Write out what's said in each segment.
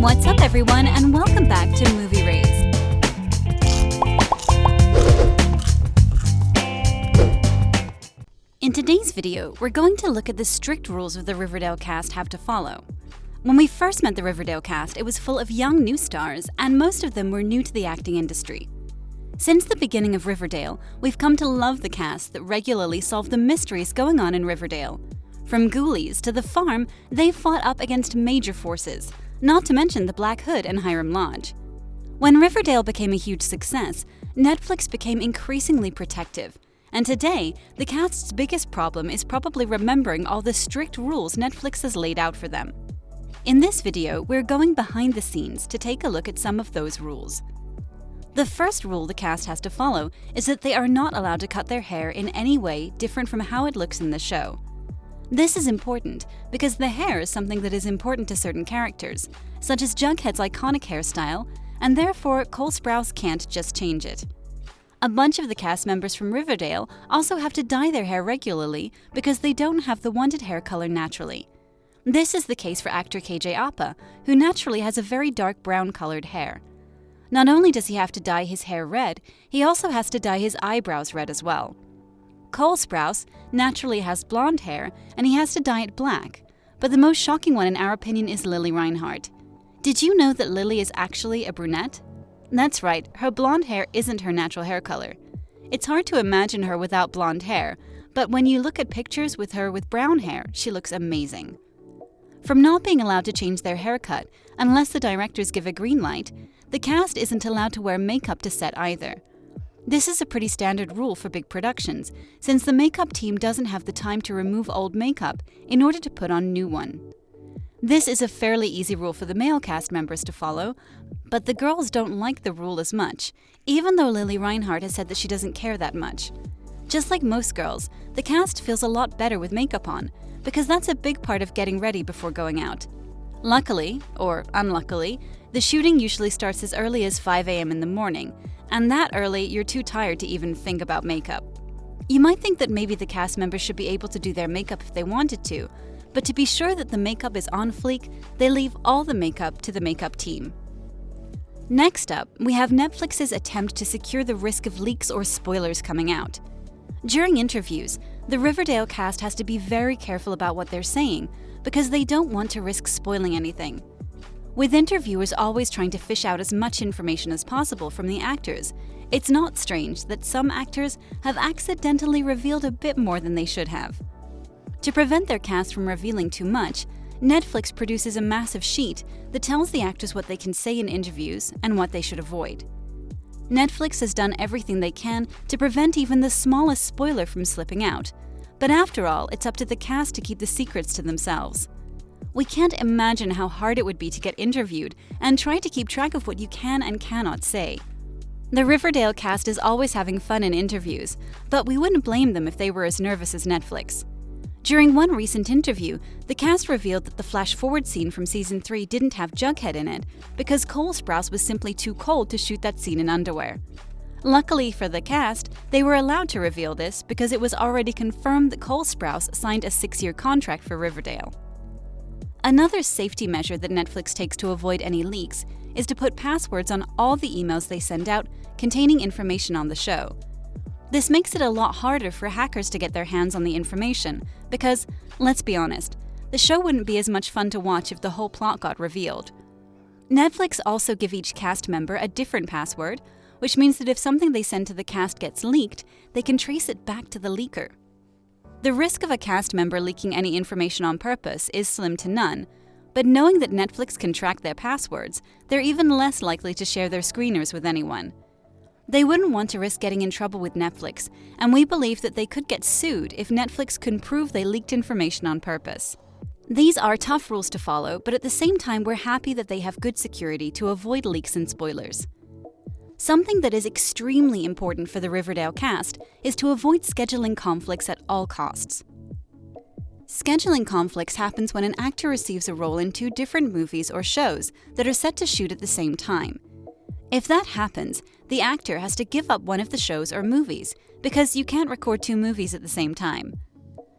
What's up, everyone, and welcome back to Movie Raise. In today's video, we're going to look at the strict rules of the Riverdale cast have to follow. When we first met the Riverdale cast, it was full of young new stars, and most of them were new to the acting industry. Since the beginning of Riverdale, we've come to love the cast that regularly solve the mysteries going on in Riverdale. From Ghoulies to the farm, they've fought up against major forces, not to mention the Black Hood and Hiram Lodge. When Riverdale became a huge success, Netflix became increasingly protective, and today, the cast's biggest problem is probably remembering all the strict rules Netflix has laid out for them. In this video, we're going behind the scenes to take a look at some of those rules. The first rule the cast has to follow is that they are not allowed to cut their hair in any way different from how it looks in the show. This is important because the hair is something that is important to certain characters, such as Jughead's iconic hairstyle, and therefore Cole Sprouse can't just change it. A bunch of the cast members from Riverdale also have to dye their hair regularly because they don't have the wanted hair color naturally. This is the case for actor KJ Apa, who naturally has a very dark brown-colored hair. Not only does he have to dye his hair red, he also has to dye his eyebrows red as well. Cole Sprouse naturally has blonde hair, and he has to dye it black. But the most shocking one in our opinion is Lili Reinhart. Did you know that Lili is actually a brunette? That's right, her blonde hair isn't her natural hair color. It's hard to imagine her without blonde hair, but when you look at pictures with her with brown hair, she looks amazing. From not being allowed to change their haircut, unless the directors give a green light, the cast isn't allowed to wear makeup to set either. This is a pretty standard rule for big productions, since the makeup team doesn't have the time to remove old makeup in order to put on new one. This is a fairly easy rule for the male cast members to follow, but the girls don't like the rule as much, even though Lili Reinhart has said that she doesn't care that much. Just like most girls, the cast feels a lot better with makeup on, because that's a big part of getting ready before going out. Luckily, or unluckily, the shooting usually starts as early as 5 a.m. in the morning, and that early you're too tired to even think about makeup. You might think that maybe the cast members should be able to do their makeup if they wanted to, but to be sure that the makeup is on fleek, they leave all the makeup to the makeup team. Next up, we have Netflix's attempt to secure the risk of leaks or spoilers coming out. During interviews, the Riverdale cast has to be very careful about what they're saying, because they don't want to risk spoiling anything. With interviewers always trying to fish out as much information as possible from the actors, it's not strange that some actors have accidentally revealed a bit more than they should have. To prevent their cast from revealing too much, Netflix produces a massive sheet that tells the actors what they can say in interviews and what they should avoid. Netflix has done everything they can to prevent even the smallest spoiler from slipping out, but after all, it's up to the cast to keep the secrets to themselves. We can't imagine how hard it would be to get interviewed and try to keep track of what you can and cannot say. The Riverdale cast is always having fun in interviews, but we wouldn't blame them if they were as nervous as Netflix. During one recent interview, the cast revealed that the flash-forward scene from Season 3 didn't have Jughead in it because Cole Sprouse was simply too cold to shoot that scene in underwear. Luckily for the cast, they were allowed to reveal this because it was already confirmed that Cole Sprouse signed a 6-year contract for Riverdale. Another safety measure that Netflix takes to avoid any leaks is to put passwords on all the emails they send out containing information on the show. This makes it a lot harder for hackers to get their hands on the information because, let's be honest, the show wouldn't be as much fun to watch if the whole plot got revealed. Netflix also give each cast member a different password, which means that if something they send to the cast gets leaked, they can trace it back to the leaker. The risk of a cast member leaking any information on purpose is slim to none, but knowing that Netflix can track their passwords, they're even less likely to share their screeners with anyone. They wouldn't want to risk getting in trouble with Netflix, and we believe that they could get sued if Netflix can prove they leaked information on purpose. These are tough rules to follow, but at the same time we're happy that they have good security to avoid leaks and spoilers. Something that is extremely important for the Riverdale cast is to avoid scheduling conflicts at all costs. Scheduling conflicts happens when an actor receives a role in 2 different movies or shows that are set to shoot at the same time. If that happens, the actor has to give up one of the shows or movies because you can't record 2 movies at the same time.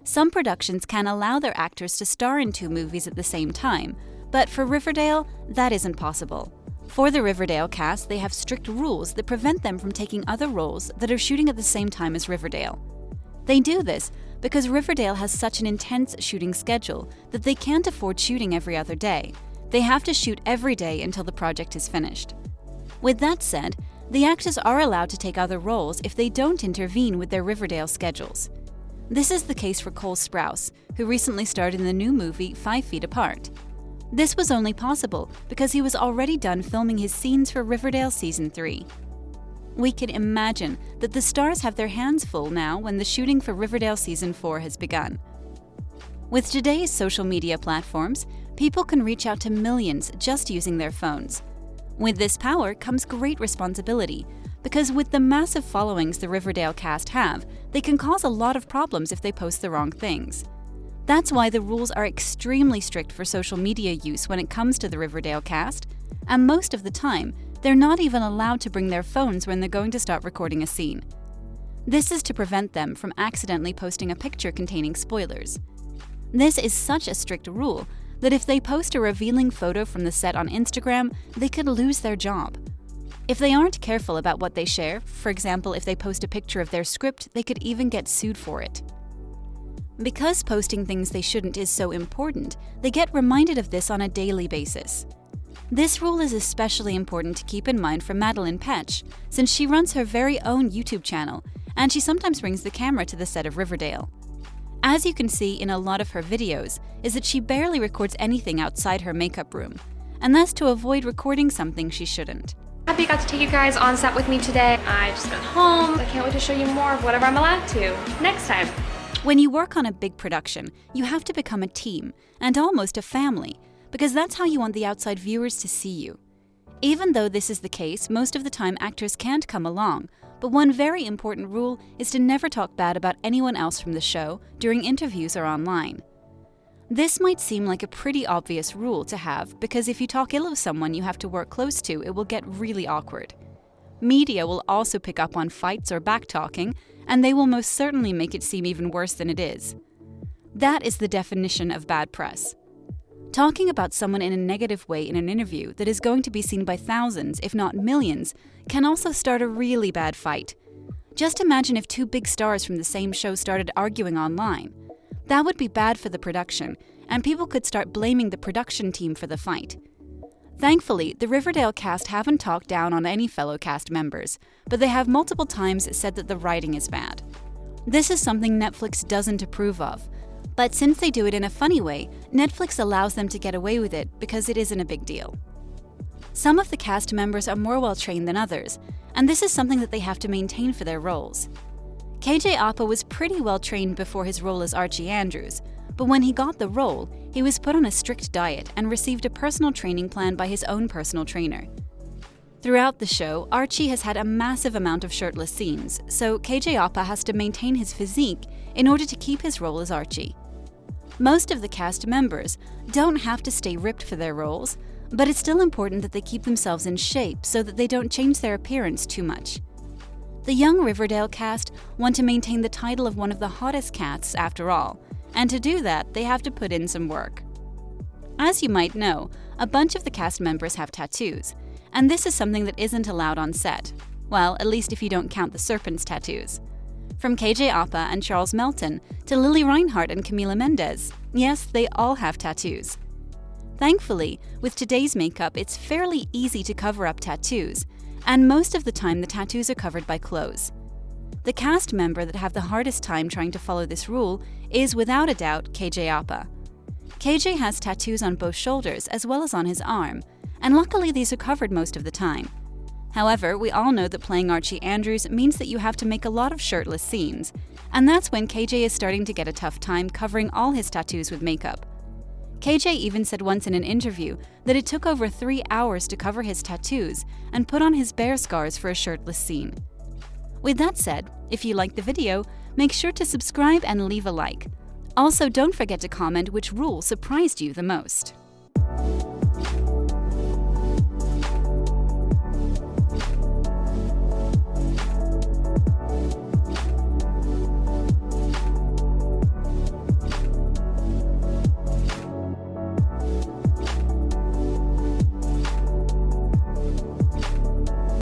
Some productions can allow their actors to star in 2 movies at the same time, But for Riverdale, that isn't possible. For the Riverdale cast, they have strict rules that prevent them from taking other roles that are shooting at the same time as Riverdale. They do this because Riverdale has such an intense shooting schedule that they can't afford shooting every other day. They have to shoot every day until the project is finished. With that said, the actors are allowed to take other roles if they don't intervene with their Riverdale schedules. This is the case for Cole Sprouse, who recently starred in the new movie 5 Feet Apart. This was only possible because he was already done filming his scenes for Riverdale Season 3. We can imagine that the stars have their hands full now when the shooting for Riverdale Season 4 has begun. With today's social media platforms, people can reach out to millions just using their phones. With this power comes great responsibility, because with the massive followings the Riverdale cast have, they can cause a lot of problems if they post the wrong things. That's why the rules are extremely strict for social media use when it comes to the Riverdale cast, and most of the time, they're not even allowed to bring their phones when they're going to start recording a scene. This is to prevent them from accidentally posting a picture containing spoilers. This is such a strict rule that if they post a revealing photo from the set on Instagram, they could lose their job. If they aren't careful about what they share, for example, if they post a picture of their script, they could even get sued for it. Because posting things they shouldn't is so important, they get reminded of this on a daily basis. This rule is especially important to keep in mind for Madelaine Petsch, since she runs her very own YouTube channel, and she sometimes brings the camera to the set of Riverdale. As you can see in a lot of her videos, is that she barely records anything outside her makeup room, and that's to avoid recording something she shouldn't. Happy I got to take you guys on set with me today. I just got home. I can't wait to show you more of whatever I'm allowed to next time. When you work on a big production, you have to become a team, and almost a family, because that's how you want the outside viewers to see you. Even though this is the case, most of the time actors can't come along, but one very important rule is to never talk bad about anyone else from the show during interviews or online. This might seem like a pretty obvious rule to have, because if you talk ill of someone you have to work close to, it will get really awkward. Media will also pick up on fights or backtalking, and they will most certainly make it seem even worse than it is. That is the definition of bad press. Talking about someone in a negative way in an interview that is going to be seen by thousands, if not millions, can also start a really bad fight. Just imagine if two big stars from the same show started arguing online. That would be bad for the production, and people could start blaming the production team for the fight. Thankfully, the Riverdale cast haven't talked down on any fellow cast members, but they have multiple times said that the writing is bad. This is something Netflix doesn't approve of, but since they do it in a funny way, Netflix allows them to get away with it because it isn't a big deal. Some of the cast members are more well-trained than others, and this is something that they have to maintain for their roles. KJ Apa was pretty well-trained before his role as Archie Andrews, but when he got the role, he was put on a strict diet and received a personal training plan by his own personal trainer. Throughout the show, Archie has had a massive amount of shirtless scenes, so KJ Apa has to maintain his physique in order to keep his role as Archie. Most of the cast members don't have to stay ripped for their roles, but it's still important that they keep themselves in shape so that they don't change their appearance too much. The young Riverdale cast want to maintain the title of one of the hottest casts after all, and to do that, they have to put in some work. As you might know, a bunch of the cast members have tattoos, and this is something that isn't allowed on set. Well, at least if you don't count the serpent's tattoos. From KJ Apa and Charles Melton to Lili Reinhart and Camila Mendes, yes, they all have tattoos. Thankfully, with today's makeup, it's fairly easy to cover up tattoos, and most of the time the tattoos are covered by clothes. The cast member that have the hardest time trying to follow this rule is, without a doubt, KJ Apa. KJ has tattoos on both shoulders as well as on his arm, and luckily these are covered most of the time. However, we all know that playing Archie Andrews means that you have to make a lot of shirtless scenes, and that's when KJ is starting to get a tough time covering all his tattoos with makeup. KJ even said once in an interview that it took over 3 hours to cover his tattoos and put on his bear scars for a shirtless scene. With that said, if you liked the video, make sure to subscribe and leave a like. Also, don't forget to comment which rule surprised you the most.